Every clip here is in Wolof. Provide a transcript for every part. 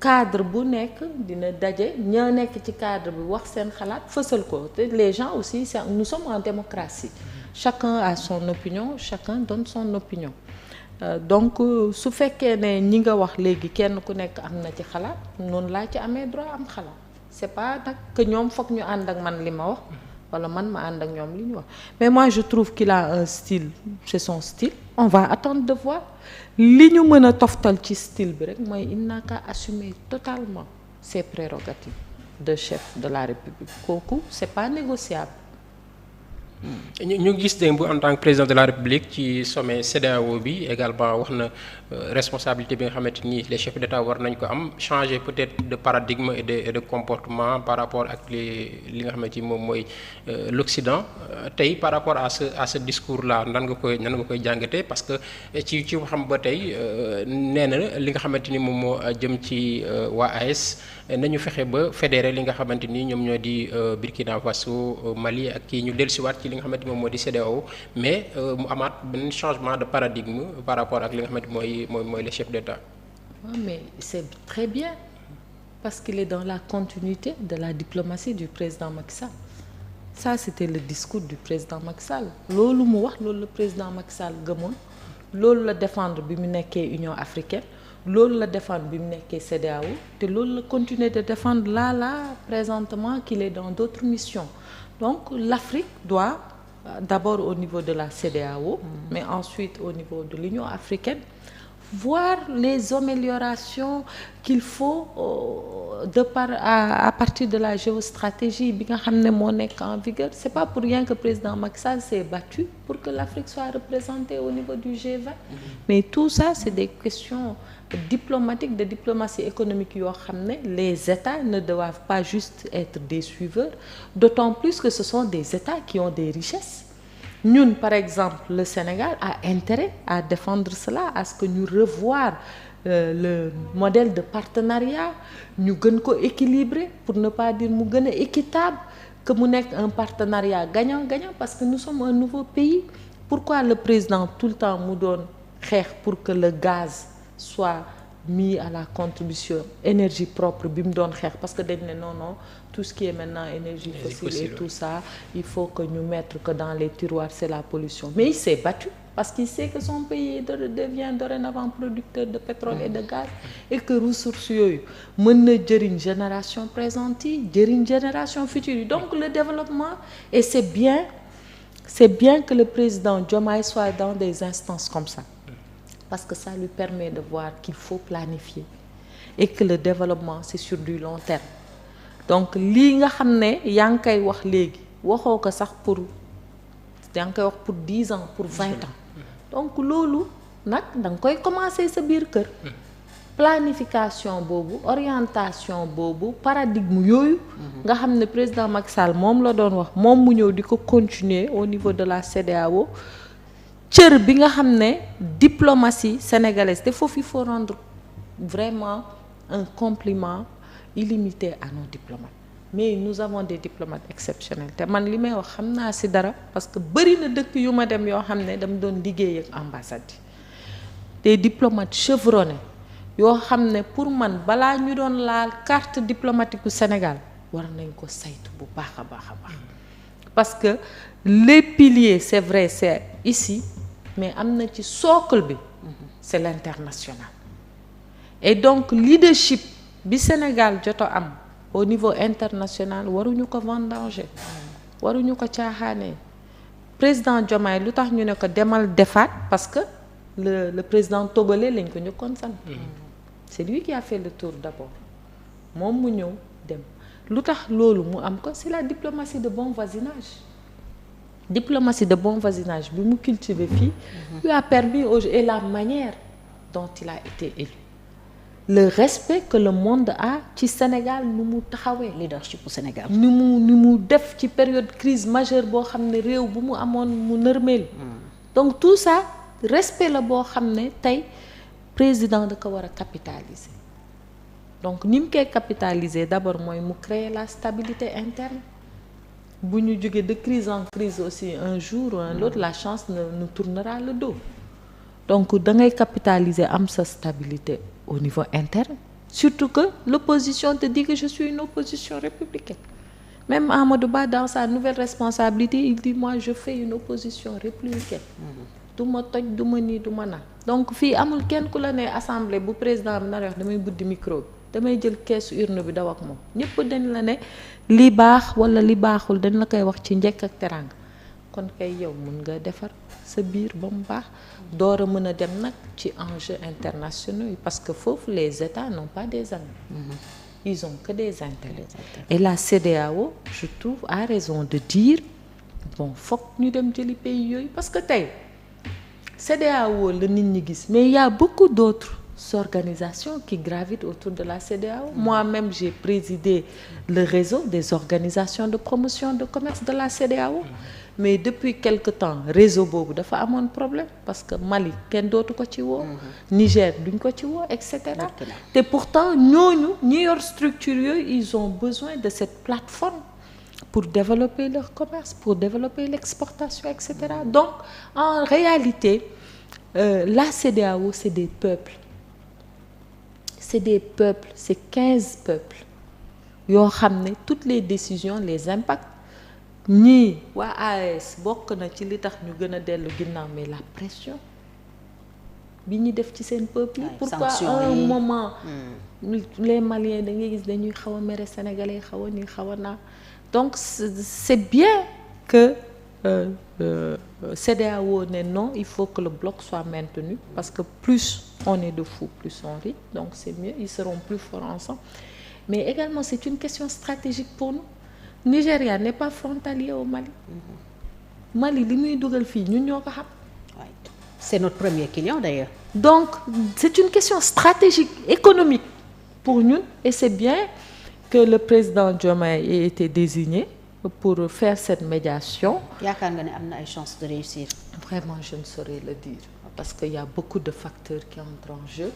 cadre bu nekk dina daje ña nekk ci cadre bi wax seen xalaat fësal ko te les gens aussi nous sommes en démocratie chacun a son opinion chacun donne son opinion donc su fekkee ne ñi nga wax léegi kenn ku nekk am na ci xalaat noonu laa ci amee droit am xalaat c'est pas nag que ñoom foog ñu ànd ak man li ma wax wala man ma ànd ak ñoom li ñu wax mais moi je trouve qu'il a un style c'est son style on va attendre de voir li ñu mën a toftal ci style bi rek mooy il n'a qu'à assumer totalement ses prérogatives de chef de la République kooku c'est pas négociable. ñu gis démb en tant que président de la République ci sommet CEDEAO bi également wax na responsabilité bi nga xamante ni les chefs d'État war nañ ko am changer peut-être de paradigme et de comportement par rapport ak li nga xamante ni moom mooy l'Occident tey par rapport à ce discours là nan nga koy jàngatee parce que ci xam ba tey nee na li nga xamante ni moom moo jëm ci waa AES nañu fexe ba fédérer li nga xamante ni ñoom ñoo di Burkina Faso Mali ak kii ñu dellusiwaat ci li nga xamante moom moo di CEDEAO mais mu amaat benn changement de paradigme par rapport ak li nga xamante mooy les chefs d'État. Ouais, mais c'est très bien parce qu'il est dans la continuité de la diplomatie du président Macky Sall. Ça c'était le discours du président Macky Sall loolu mu wax loolu le président Macky Sall gëmoon loolu la défendre bi mu nekkee Union africaine loolu la défendre bi mu nekkee CEDEAO te loolu la continuer de défendre là présentement qu'il est dans d'autres missions. Donc l'Afrique doit d'abord au niveau de la CEDEAO mais ensuite au niveau de l'Union africaine voir les améliorations qu'il faut à partir de la géostratégie bi nga xam ne moo nekk en vigueur. C'est pas pour rien que président Macky Sall s'est battu pour que l'Afrique soit représentée au niveau du G20. Mais tout ça c'est des questions diplomatiques de diplomatie économique yoo xam ne les États ne doivent pas juste être des suiveurs d'autant plus que ce sont des États qui ont des richesses. Ñun par exemple le Sénégal a intérêt à défendre cela à ce que ñu revoir le modèle de partenariat ñu gën ko équilibrer pour ne pas dire mu gën a équitable que mu nekk un partenariat gagnant-gagnant parce que nous sommes un nouveau pays. Pourquoi le président tout le temps mu doon xeex pour que le gaz soit mis à la contribution énergie propre bi mu doon xeex parce que dañ ne non tout ce qui est maintenant énergie fossile et tout ça il faut que ñu mettre que dans les tiroirs c'est la pollution mais il s'est battu parce qu'il sait que son pays devient dorénavant producteur de pétrole et de gaz et que ressources yooyu mën na jëriñ génération présente yi jëriñ génération future yi donc le développement et c'est bien que le président Diomaye soit dans des instances comme ça parce que ça lui permet de voir qu'il faut planifier et que le développement c'est sur du long terme donc lii nga xam ne yaa ngi koy wax léegi waxoo ko sax yaa ngi koy wax pour 10 ans pour 20 ans donc loolu nag da nga koy commencer sa biir kër planification boobu orientation boobu paradigme yooyu nga xam ne président Macky Sall moom la doon wax moom mu ñëw di ko continuer au niveau de la CEDEAO cër bi nga xam ne diplomatie sénégalaise te foofu il faut rendre vraiment un compliment illimité à nos diplomates mais nous avons des diplomates exceptionnels te man li may wax xam naa ci dara parce que bari na dëkk yu ma dem yoo xam ne dama doon liggéey ak ambassade yi des diplomates chevronnés yoo xam ne pour man balaa ñu doon laal carte diplomatique du Sénégal war nañ ko saytu bu baax a baax parce que les piliers c'est vrai c'est ici mais am na ci socle bi c'est l'international et donc leadership bi Sénégal joto am au niveau international waruñu ko vendanger waruñu ko caaxaanee président Diomaye lu tax ñu ne ko demal defaat parce que le président togolais lañ ko njëkkoon sant c'est lui qui a fait le tour d'abord moom mu ñëw dem lu tax loolu mu am ko c'est la diplomatie de bon voisinage bi mu cultivé fii lui a permis et la manière dont il a été élu le respect que le monde a ci Sénégal nu mu taxawee leadership bu Sénégal ni mu def ci période crise majeure boo xam ne réew bu mu amoon mu nërmeel donc tout ça respect la boo xam ne tey président da ko war a capitaliser donc ni mu koy capitaliser d'abord mooy mu créer la stabilité interne bu ñu jógee de crise en crise aussi un jour ou un autre la chance nous tournera le dos donc da ngay capitaliser am sa stabilité au niveau interne surtout que l'opposition te dit que je suis une opposition républicaine. Même Amadou Ba dans sa nouvelle responsabilité il dit moi je fais une opposition républicaine. du ma toj du ma nii du ma naan. donc fii amul kenn ku la ne assemblée bu président bi nar wax damay buddi micro bi damay jël keesu urne bi daw ak moom ñëpp dañ la ne li baax wala li baaxul dañ la koy wax ci njëkk ak teraanga kon kay yow mun nga defar sa biir ba mu baax door a mën a dem nag ci enjeux internationaux yi parce que foofu les États n'ont pas des amis. Ils ont que des intérêts. Et la CEDEAO je trouve a raison de dire bon foog ñu dem jëli pays yooyu parce que tey CEDEAO la nit ñi gis mais il y a beaucoup d'autres organisations qui gravitent autour de la CEDEAO. Moi-même j'ai présidé le réseau des organisations de promotion de commerce de la CEDEAO. Mais depuis quelque temps réseau boobu dafa amoon problème parce que Mali kenn dootu ko ci woo. Niger duñ ko ci woo et cetera. te pourtant ñooñu ñi yor structure yooyu ils ont besoin de cette plateforme pour développer leur commerce pour développer l'exportation et cetera. Donc en réalité la CEDEAO c'est des peuples c'est 15 peuples yoo xam ne toutes les décisions les impactent. ñii waa AES bokk na ci li tax ñu gën a dellu ginnaaw mais la pression bi ñu def ci seen peuple yi pourquoi à un moment les Maliens da ngay gis dañuy xaw a mere sénégalais xaw a nii xaw a naa donc c'est bien que CEDEAO ne non il faut que le bloc soit maintenu parce que plus on est de fous plus on rit donc c'est mieux ils seront plus forts ensemble mais également c'est une question stratégique pour nous. Nigeria n'est pas frontalier au Mali. Mali li muy dugal fii ñun ñoo ko xam. C'est notre premier client d'ailleurs. Donc c'est une question stratégique économique pour ñun et c'est bien que le président Diomaye ait été désigné pour faire cette médiation. yaakaar nga ne am na ay chances de réussir. Vraiment je ne saurais le dire parce qu'il y a beaucoup de facteurs qui entrent en jeu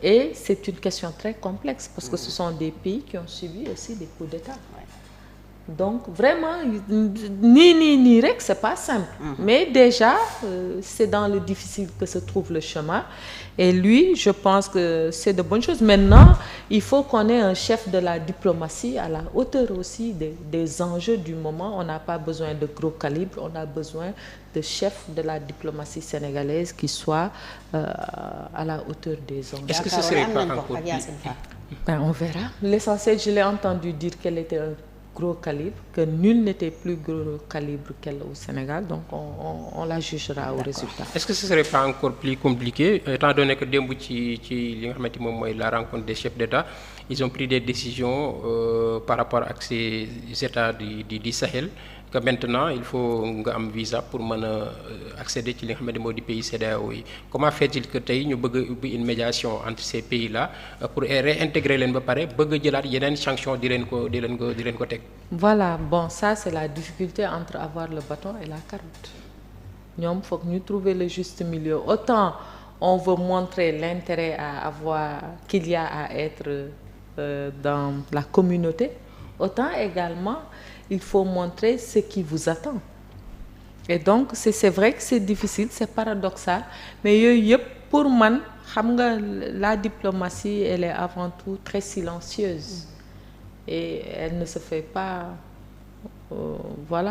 et c'est une question très complexe parce que ce sont des pays qui ont subi aussi des coups d'État. Donc vraiment nii rek c'est pas simple. Mais déjà c'est dans le difficile que se trouve le chemin et lui je pense que c'est de bonnes choses. Maintenant il faut qu'on ait un chef de la diplomatie à la hauteur aussi des enjeux du moment. On n'a pas besoin de gros calibre, on a besoin de chefs de la diplomatie sénégalaise qui soient à la hauteur des enjeux. Est-ce que ce serait pas encore on verra. L'essentiel je l'ai entendu dire qu'elle était un gros calibre, que nul n'était plus gros calibre qu'elle au Sénégal, donc on la jugera au résultat. Est-ce que ce serait pas encore plus compliqué étant donné que démb ci li nga xamante moom mooy la rencontre des chefs d'État ils ont pris des décisions par rapport ak ces États du Sahel que maintenant il faut nga am visa pour mën a accéder ci li nga xamante moo di pays CEDEAO yi comment fait-il que tey ñu bëgg a ubbi une médiation entre ces pays-là pour réintégrer leen ba pare bëgg a jëlaat yeneen sanction di leen ko teg. Voilà bon ça c'est la difficulté entre avoir le bâton et la carotte ñoom foog ñu trouver le juste milieu autant on veut montrer l'intérêt à avoir qu'il y a à être dans la communauté autant également il faut montrer ce qui vous attend et donc c'est vrai que c'est difficile c'est paradoxal mais yooyu yëpp pour man xam nga la diplomatie elle est avant tout très silencieuse et elle ne se fait pas voilà